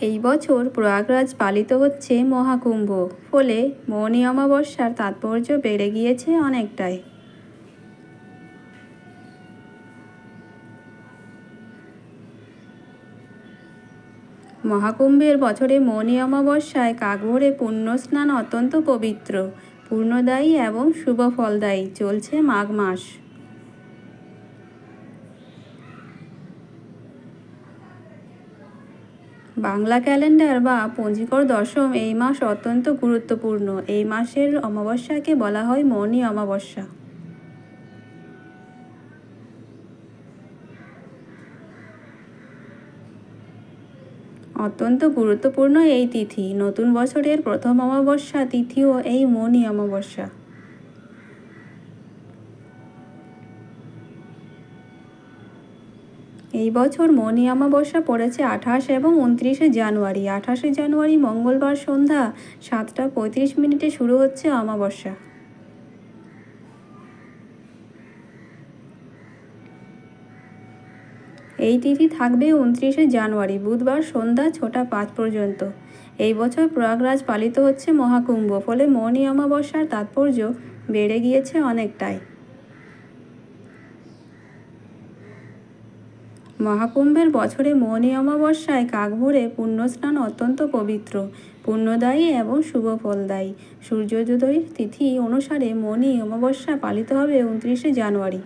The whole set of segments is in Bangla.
এই বছর প্রয়াগরাজ পালিত হচ্ছে মহাকুম্ভ, ফলে মৌনী অমাবস্যার তাৎপর্য বেড়ে গিয়েছে অনেকটাই। মহাকুম্ভের বছরে মৌনী অমাবস্যায় কাকভোরে পুণ্য স্নান অত্যন্ত পবিত্র, পূর্ণদায়ী এবং শুভ ফলদায়ী। চলছে মাঘ মাস। বাংলা ক্যালেন্ডার বা পঞ্জিকর দশম এই মাস অত্যন্ত গুরুত্বপূর্ণ। এই মাসের অমাবস্যাকে বলা হয় মৌনী অমাবস্যা। অত্যন্ত গুরুত্বপূর্ণ এই তিথি। নতুন বছরের প্রথম অমাবস্যা তিথিও এই মৌনী অমাবস্যা। এই বছর মৌনী অমাবস্যা পড়েছে 28 এবং 29 জানুয়ারি। 28 জানুয়ারি মঙ্গলবার সন্ধ্যা 7:35 শুরু হচ্ছে অমাবস্যা। এই তিথি থাকবে 29 জানুয়ারি বুধবার সন্ধ্যা 6:05 পর্যন্ত। এই বছর প্রয়াগরাজ পালিত হচ্ছে মহাকুম্ভ, ফলে মৌনী অমাবস্যার তাৎপর্য বেড়ে গিয়েছে অনেকটাই। মহাকুম্ভের বছরে মৌনী অমাবস্যায় কাকভোরে পুণ্যস্নান অত্যন্ত পবিত্র, পুণ্যদায়ী এবং শুভ ফলদায়ী। সূর্যোদয়ের তিথি অনুসারে মৌনী অমাবস্যা পালিত হবে 29 জানুয়ারি।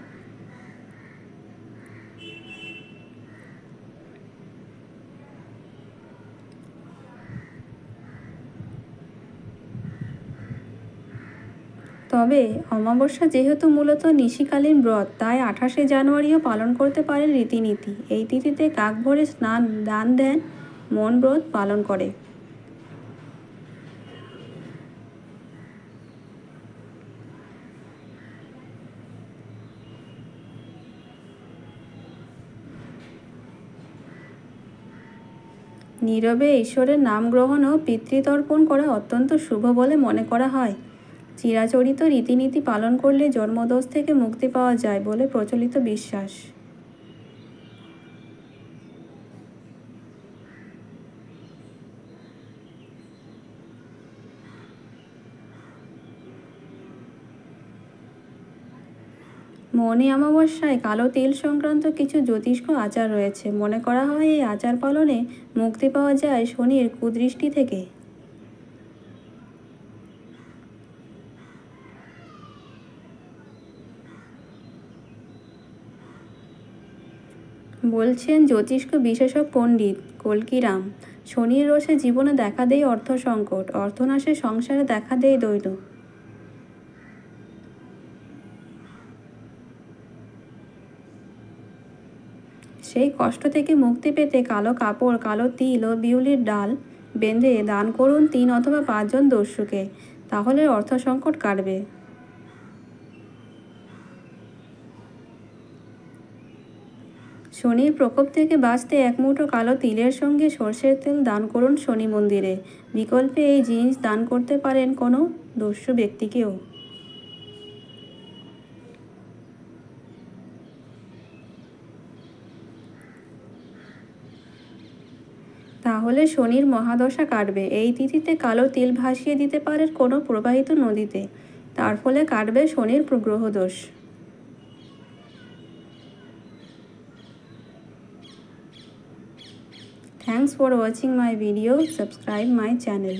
তবে অমাবস্যা যেহেতু মূলত নিশিকালীন ব্রত, তাই 28 জানুয়ারিও পালন করতে পারেন রীতিনীতি। এই তিথিতে কাকভোরে স্নান, দান ধ্যান, মন ব্রত পালন করে। নীরবে ঈশ্বরের নাম গ্রহণ ও পিতৃতর্পণ করা অত্যন্ত শুভ বলে মনে করা হয়। চিরাচরিত রীতিনীতি পালন করলে জন্মদোষ থেকে মুক্তি পাওয়া যায় বলে প্রচলিত বিশ্বাস। মৌনী অমাবস্যায় কালো তিল সংক্রান্ত কিছু জ্যোতিষ্ক আচার রয়েছে। মনে করা হয় এই আচার পালনে মুক্তি পাওয়া যায় শনির কুদৃষ্টি থেকে। বলছেন জ্যোতিষ্ক বিশেষজ্ঞ পণ্ডিত কল্কিরাম, শনির রোষে জীবনে দেখা দেয় অর্থ সংকট, অর্থনাশে সংসারে দেখা দেয় দৈন্য। সেই কষ্ট থেকে মুক্তি পেতে কালো কাপড়, কালো তিল ও বিউলির ডাল বেঁধে দান করুন 3 অথবা 5 জন দস্যুকে, তাহলে অর্থ সংকট কাটবে। শনির প্রকোপ থেকে বাঁচতে 1 মুঠো কালো তিলের সঙ্গে সর্ষের তেল দান করুন শনি মন্দিরে। বিকল্পে এই জিনিস দান করতে পারেন কোনো দস্যু ব্যক্তিকেও। তাহলে শনির মহাদশা কাটবে। এই তিথিতে কালো তিল ভাসিয়ে দিতে পারেন কোনো প্রবাহিত নদীতে, তার ফলে কাটবে শনির গ্রহদোষ। Thanks for watching my video. Subscribe my channel.